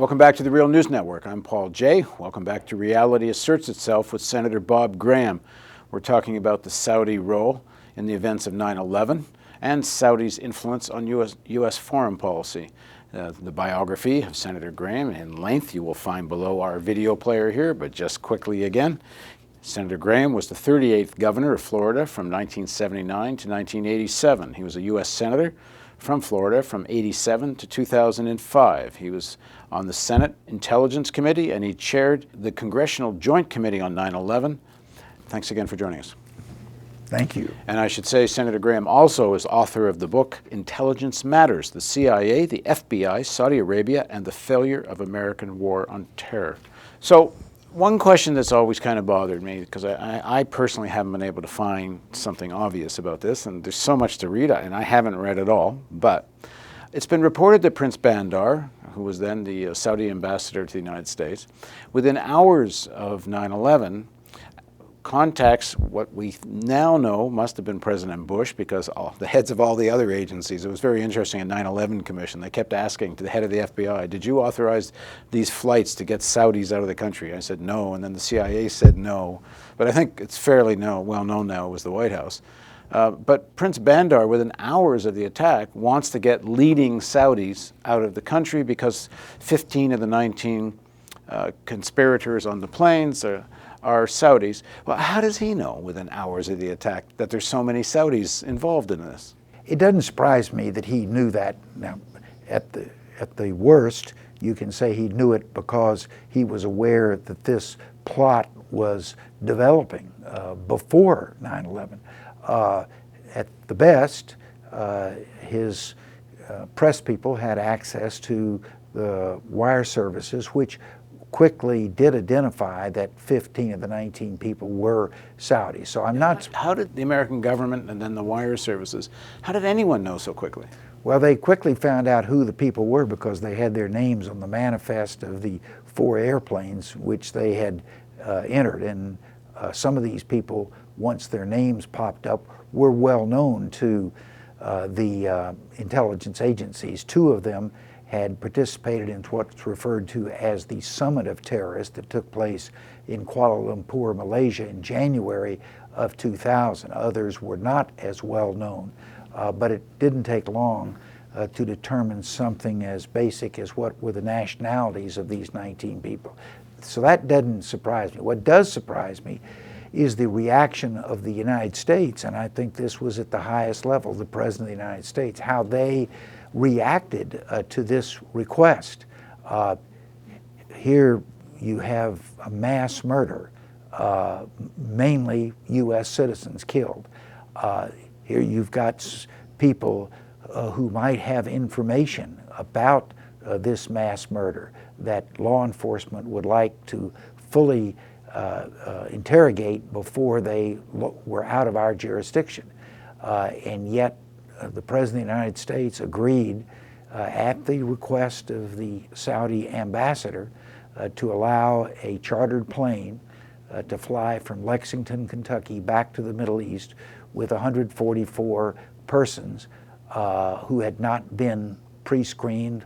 Welcome back to the Real News Network. I'm Paul Jay. Welcome back to Reality Asserts Itself with Senator Bob Graham. We're talking about the Saudi role in the events of 9/11 and Saudi's influence on U.S. foreign policy. The biography of Senator Graham in length you will find below our video player here, but just quickly again. Senator Graham was the 38th governor of Florida from 1979 to 1987. He was a U.S. senator from Florida from 87 to 2005. He was on the Senate Intelligence Committee and he chaired the Congressional Joint Committee on 9/11. Thanks again for joining us. Thank you. And I should say Senator Graham also is author of the book Intelligence Matters, the CIA, the FBI, Saudi Arabia, and the Failure of American War on Terror. So one question that's always kind of bothered me, because I personally haven't been able to find something obvious about this, and there's so much to read, and I haven't read it all, but it's been reported that Prince Bandar, who was then the Saudi ambassador to the United States, within hours of 9/11, contacts what we now know must have been President Bush, because the heads of all the other agencies, it was very interesting at 9/11 Commission, they kept asking to the head of the FBI, did you authorize these flights to get Saudis out of the country? I said no, and then the CIA said no, but I think it's fairly well known now it was the White House. But Prince Bandar, within hours of the attack, wants to get leading Saudis out of the country because 15 of the 19 conspirators on the planes are Saudis. Well, how does he know within hours of the attack that there's so many Saudis involved in this? It doesn't surprise me that he knew that. Now, at the worst, you can say he knew it because he was aware that this plot was developing before 9/11. At the best, his press people had access to the wire services, which quickly did identify that 15 of the 19 people were Saudi. So I'm not... How did the American government and then the wire services, how did anyone know so quickly? Well, they quickly found out who the people were because they had their names on the manifest of the 4 airplanes which they had entered. And some of these people, once their names popped up, were well known to the intelligence agencies. 2 of them had participated in what's referred to as the Summit of Terrorists that took place in Kuala Lumpur, Malaysia in January of 2000. Others were not as well known, but it didn't take long to determine something as basic as what were the nationalities of these 19 people. So that doesn't surprise me. What does surprise me is the reaction of the United States, and I think this was at the highest level, the President of the United States, how they reacted to this request. Here you have a mass murder, mainly U.S. citizens killed. Here you've got people who might have information about this mass murder that law enforcement would like to fully interrogate before they were out of our jurisdiction. And yet the President of the United States agreed at the request of the Saudi ambassador to allow a chartered plane to fly from Lexington, Kentucky back to the Middle East with 144 persons who had not been pre-screened,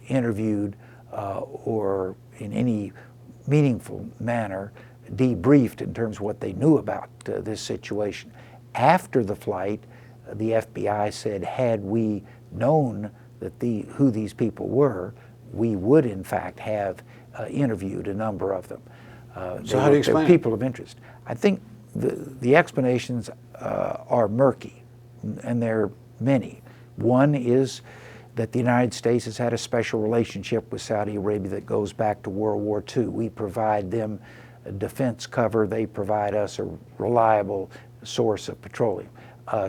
interviewed, or in any meaningful manner debriefed in terms of what they knew about this situation. After the flight, the FBI said, had we known that who these people were, we would in fact have interviewed a number of them. So how do you explain they're people of interest. I think the explanations are murky, and there are many. One is that the United States has had a special relationship with Saudi Arabia that goes back to World War II. We provide them a defense cover. They provide us a reliable source of petroleum.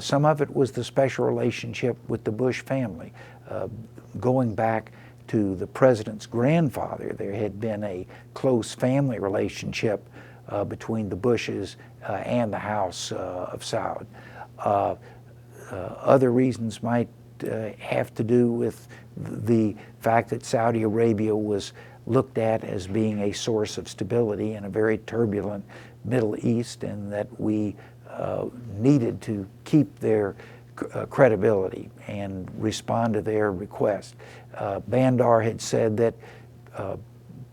Some of it was the special relationship with the Bush family. Going back to the president's grandfather, there had been a close family relationship between the Bushes and the House of Saud. Other reasons might have to do with the fact that Saudi Arabia was looked at as being a source of stability in a very turbulent Middle East, and that we needed to keep their credibility and respond to their request. Bandar had said that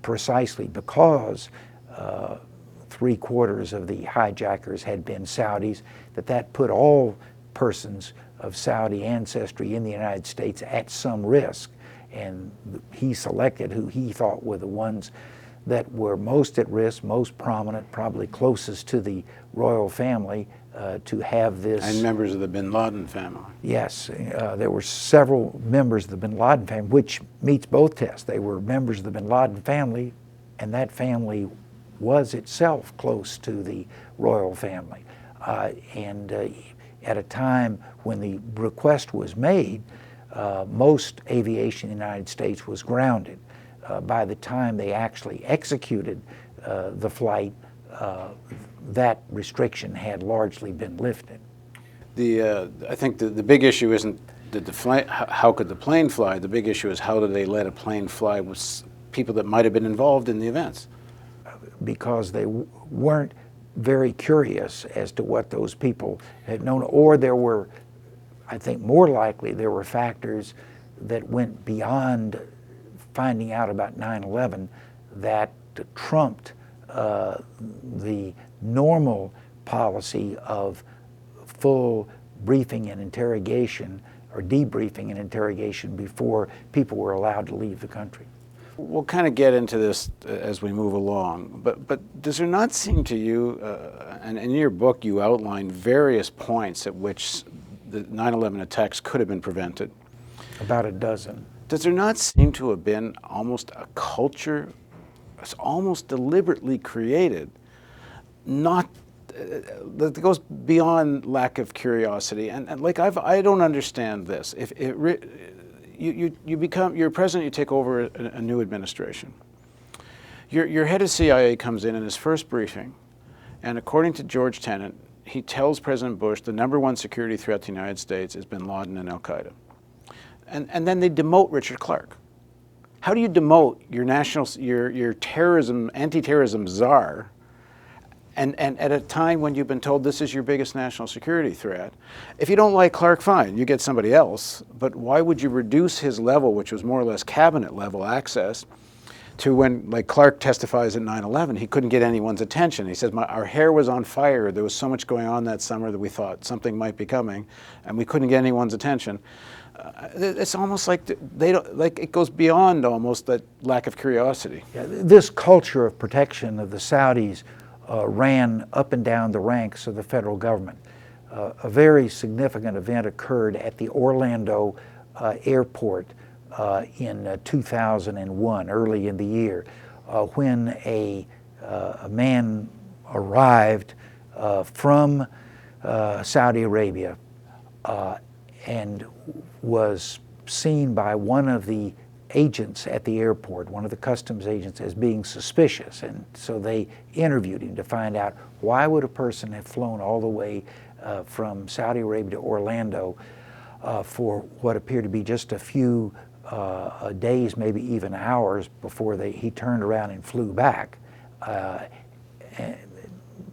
precisely because 3/4 of the hijackers had been Saudis, that put all persons of Saudi ancestry in the United States at some risk. And he selected who he thought were the ones that were most at risk, most prominent, probably closest to the royal family to have this. And members of the bin Laden family. Yes, there were several members of the bin Laden family, which meets both tests. They were members of the bin Laden family, and that family was itself close to the royal family. At a time when the request was made, most aviation in the United States was grounded. By the time they actually executed the flight, that restriction had largely been lifted. I think the big issue isn't how could the plane fly. The big issue is how did they let a plane fly with people that might have been involved in the events? Because they weren't very curious as to what those people had known, or there were, I think more likely, there were factors that went beyond finding out about 9/11 that trumped the normal policy of full briefing and interrogation, or debriefing and interrogation, before people were allowed to leave the country. We'll kind of get into this as we move along, but does there not seem to you, and in your book you outline various points at which the 9/11 attacks could have been prevented? About a dozen. Does there not seem to have been almost a culture, it's almost deliberately created, that goes beyond lack of curiosity? And like I don't understand this. If you're president, you take over a new administration. Your head of CIA comes in his first briefing, and according to George Tenet, he tells President Bush the =1 security threat to the United States is bin Laden and Al-Qaeda. And then they demote Richard Clarke. How do you demote your terrorism, anti-terrorism czar, and at a time when you've been told this is your biggest national security threat? If you don't like Clarke, fine, you get somebody else, but why would you reduce his level, which was more or less cabinet level access, to when, like Clarke testifies at 9/11, he couldn't get anyone's attention. He says, our hair was on fire, there was so much going on that summer that we thought something might be coming, and we couldn't get anyone's attention. It's almost like they don't, like it goes beyond almost that lack of curiosity. Yeah, this culture of protection of the Saudis ran up and down the ranks of the federal government. A very significant event occurred at the Orlando airport in 2001, early in the year, when a man arrived from Saudi Arabia and was seen by one of the agents at the airport, one of the customs agents, as being suspicious. And so they interviewed him to find out, why would a person have flown all the way from Saudi Arabia to Orlando for what appeared to be just a few days, maybe even hours, before he turned around and flew back.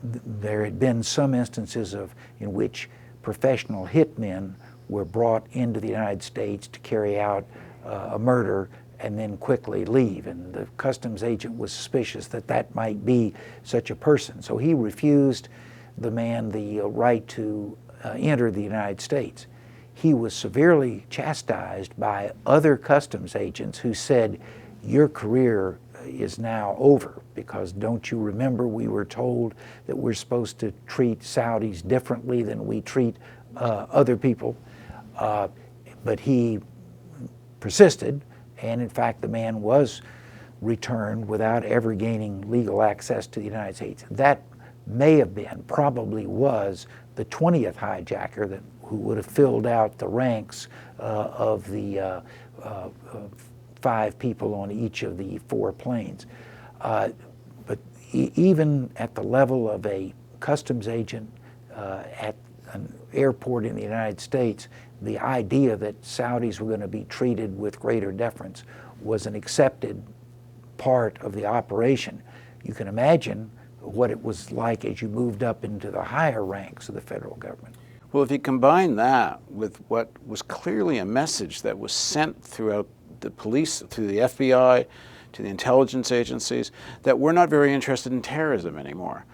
There had been some instances in which professional hitmen were brought into the United States to carry out a murder and then quickly leave. And the customs agent was suspicious that might be such a person. So he refused the man the right to enter the United States. He was severely chastised by other customs agents who said, your career is now over, because don't you remember we were told that we're supposed to treat Saudis differently than we treat other people? But he persisted, and in fact the man was returned without ever gaining legal access to the United States. That may have been, probably was, the 20th hijacker who would have filled out the ranks of the 5 people on each of the 4 planes. But even at the level of a customs agent at an airport in the United States, the idea that Saudis were going to be treated with greater deference was an accepted part of the operation. You can imagine what it was like as you moved up into the higher ranks of the federal government. Well, if you combine that with what was clearly a message that was sent throughout the police, through the FBI, to the intelligence agencies, that we're not very interested in terrorism anymore.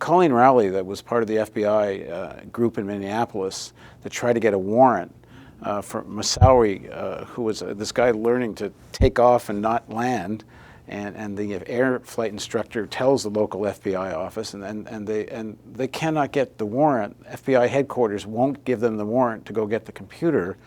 Colleen Rowley, that was part of the FBI group in Minneapolis that tried to get a warrant for Moussaoui, who was this guy learning to take off and not land, and the air flight instructor tells the local FBI office, and they cannot get the warrant. FBI headquarters won't give them the warrant to go get the computer.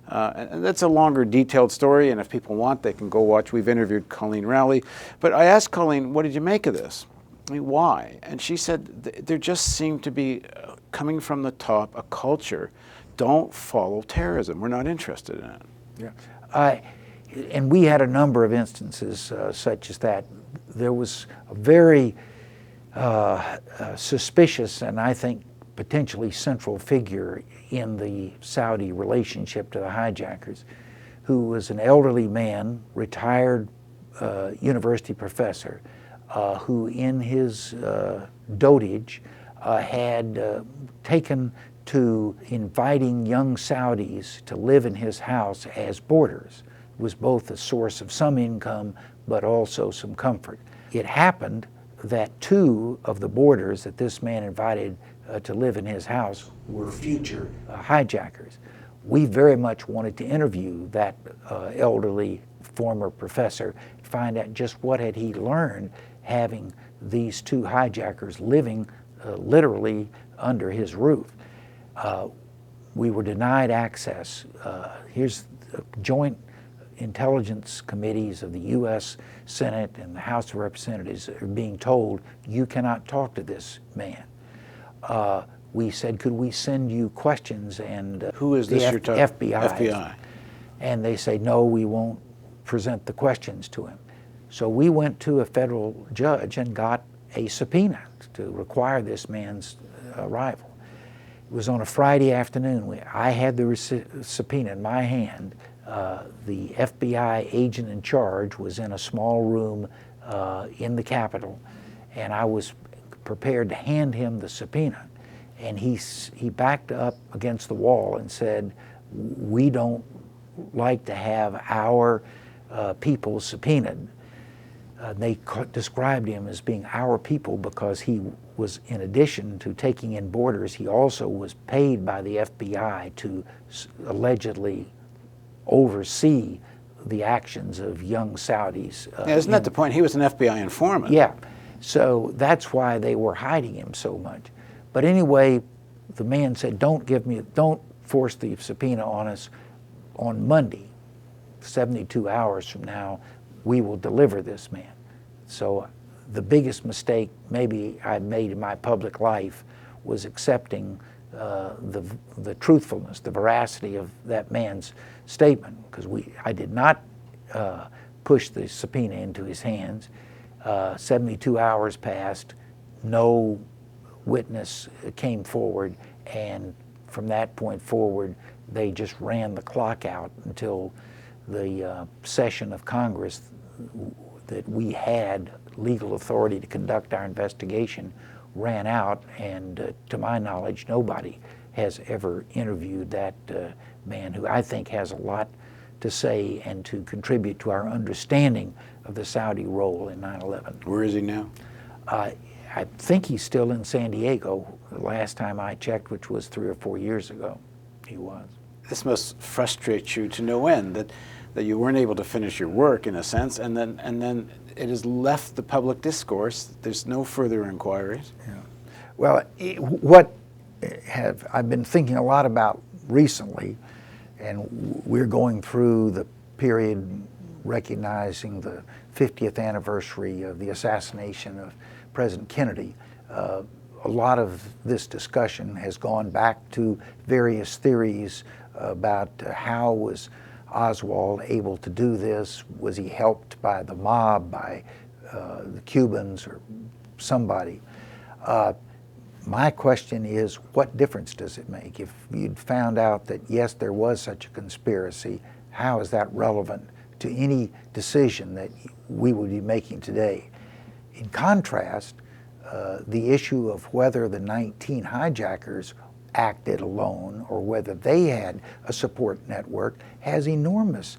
And that's a longer, detailed story, and if people want, they can go watch. We've interviewed Colleen Rowley. But I asked Colleen, what did you make of this? I mean, why? And she said, there just seemed to be, coming from the top, a culture, don't follow terrorism. We're not interested in it. Yeah. And we had a number of instances such as that. There was a very suspicious and I think potentially central figure in the Saudi relationship to the hijackers, who was an elderly man, retired university professor, who in his dotage had taken to inviting young Saudis to live in his house as boarders. It was both a source of some income but also some comfort. It happened that two of the boarders that this man invited to live in his house were future hijackers. We very much wanted to interview that elderly former professor, find out just what had he learned having these two hijackers living literally under his roof. We were denied access. Here's the joint intelligence committees of the U.S. Senate and the House of Representatives are being told, you cannot talk to this man. We said, could we send you questions? And who is this you're talking? FBI. And they say, no, we won't present the questions to him. So we went to a federal judge and got a subpoena to require this man's arrival. It was on a Friday afternoon. I had the subpoena in my hand. The FBI agent in charge was in a small room in the Capitol, and I was prepared to hand him the subpoena. And he backed up against the wall and said, we don't like to have our people subpoenaed. They described him as being our people because he was, in addition to taking in boarders, he also was paid by the FBI to allegedly oversee the actions of young Saudis. Yeah, isn't that the point? He was an FBI informant. Yeah, so that's why they were hiding him so much. But anyway, the man said, don't force the subpoena on us. On Monday, 72 hours from now, we will deliver this man. So the biggest mistake maybe I made in my public life was accepting the truthfulness, the veracity of that man's statement, because I did not push the subpoena into his hands. 72 hours passed, no witness came forward, and from that point forward, they just ran the clock out until the session of Congress that we had legal authority to conduct our investigation ran out, and to my knowledge, nobody has ever interviewed that man, who I think has a lot to say and to contribute to our understanding of the Saudi role in 9/11. Where is he now? I think he's still in San Diego. The last time I checked, which was 3 or 4 years ago, he was. This must frustrate you to no end, that you weren't able to finish your work, in a sense, and then it has left the public discourse. There's no further inquiries. Yeah. Well, what I've been thinking a lot about recently, and we're going through the period recognizing the 50th anniversary of the assassination of President Kennedy. A lot of this discussion has gone back to various theories about how was Oswald able to do this? Was he helped by the mob, by the Cubans or somebody? My question is, what difference does it make? If you'd found out that, yes, there was such a conspiracy, how is that relevant to any decision that we would be making today? In contrast, the issue of whether the 19 hijackers acted alone or whether they had a support network has enormous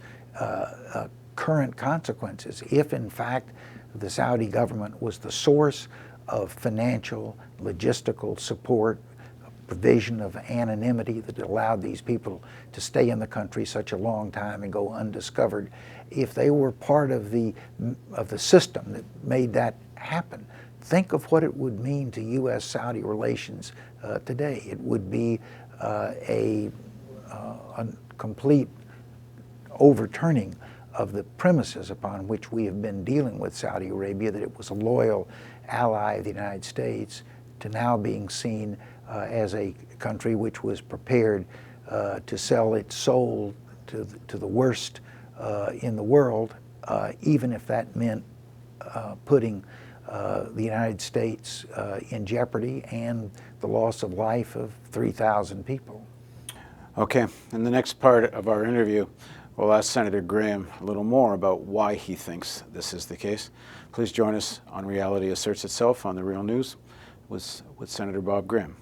current consequences. If in fact the Saudi government was the source of financial, logistical support, provision of anonymity that allowed these people to stay in the country such a long time and go undiscovered, if they were part of the system that made that happen, think of what it would mean to U.S.-Saudi relations today. It would be a complete overturning of the premises upon which we have been dealing with Saudi Arabia, that it was a loyal ally of the United States, to now being seen as a country which was prepared to sell its soul to the worst in the world, even if that meant putting the United States in jeopardy and the loss of life of 3,000 people. Okay, in the next part of our interview, we'll ask Senator Graham a little more about why he thinks this is the case. Please join us on Reality Asserts Itself on The Real News with Senator Bob Graham.